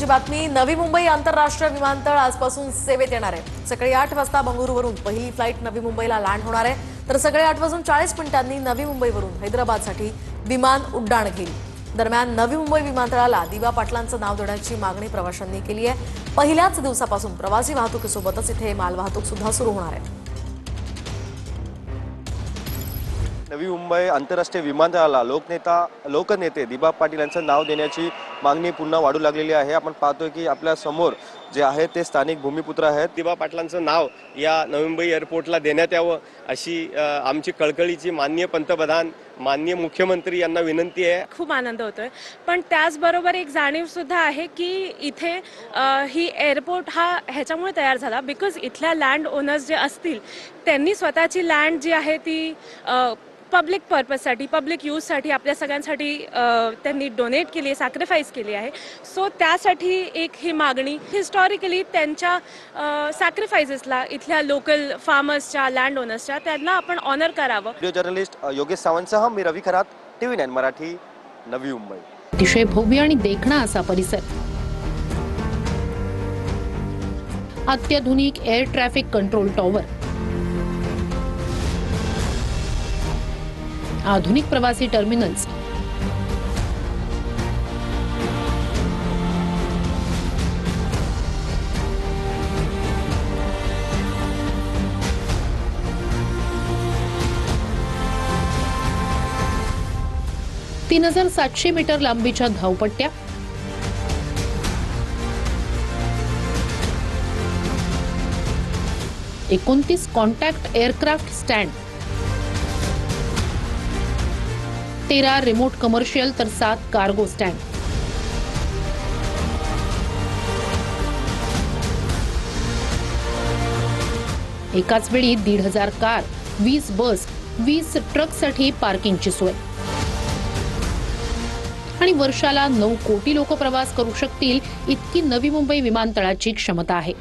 बातमी नवी मुंबई आंतरराष्ट्रीय विमानतळ आजपासून सेवेत येणार आहे। सकाळी 8 वाजता बंगळुरूवरून पहिली फ्लाइट नवी मुंबईला लँड होणार आहे, तर सकाळी 8:40 नवी मुंबईवरून हैदराबादसाठी विमान उड्डाण घेईल। दरम्यान नवी मुंबई विमानतळाला दिवा पाटलांचं नाव देण्याची मागणी प्रवाशांनी केली आहे। पहिल्याच दिवसापासून प्रवासी वाहतुकीसोबतच इथे मालवाहतूक सुद्धा सुरू होणार आहे। नवी मुंबई आंतरराष्ट्रीय विमानतळाला लोकनेते दिबा पाटील यांचं नाव देण्याची मागणी पुन्हा वाढू लागलेली आहे। आपण पाहतोय की आपल्या समोर जे आहे ते स्थानिक भूमिपुत्र आहेत। दिबा पाटलांचं नाव या नवी मुंबई एअरपोर्टला देण्यात यावं अशी आमची कळकळीची माननीय पंतप्रधान माननीय मुख्यमंत्री यांना विनंती आहे। खूप आनंद होतोय, पण त्याचबरोबर एक जाणीव सुद्धा आहे की इथे ही एअरपोर्ट ह्याच्यामुळे तयार झाला बिकॉज इथल्या लँड ओनर्स जे असतील त्यांनी स्वतःची लँड जी आहे ती पब्लिक पर्पजसाठी पब्लिक यूजसाठी आपल्या सगळ्यांसाठी त्यांनी डोनेट केली आहे, सॅक्रिफाईस केली आहे। सो त्यासाठी एक ही मागणी हिस्टॉरिकली त्यांच्या सॅक्रिफायसेसला इथल्या लोकल फार्मर्सच्या लँड ओनर्सच्या त्यांना आपण ऑनर करावं। व्हिडिओ जर्नलिस्ट योगेश सावंतसह मी रवी खरात, TV9 मराठी, नवी मुंबई। अतिशय भव्य आणि देखणा असा परिसर, अत्याधुनिक एअर ट्रॅफिक कंट्रोल टॉवर, आधुनिक प्रवासी टर्मिनल्स, तीन 3700 मीटर लांबीच्या धावपट्ट्या, एकोणतीस contact aircraft stand, 13 remote commercial तर 7 कार्गो स्टँड, एकाच वेळी 1,500 कार, 20 बस, 20 ट्रकसाठी पार्किंगची सोय आणि वर्षाला 9 कोटी लोक प्रवास करू शकतील इतकी नवी मुंबई विमानतळाची क्षमता आहे।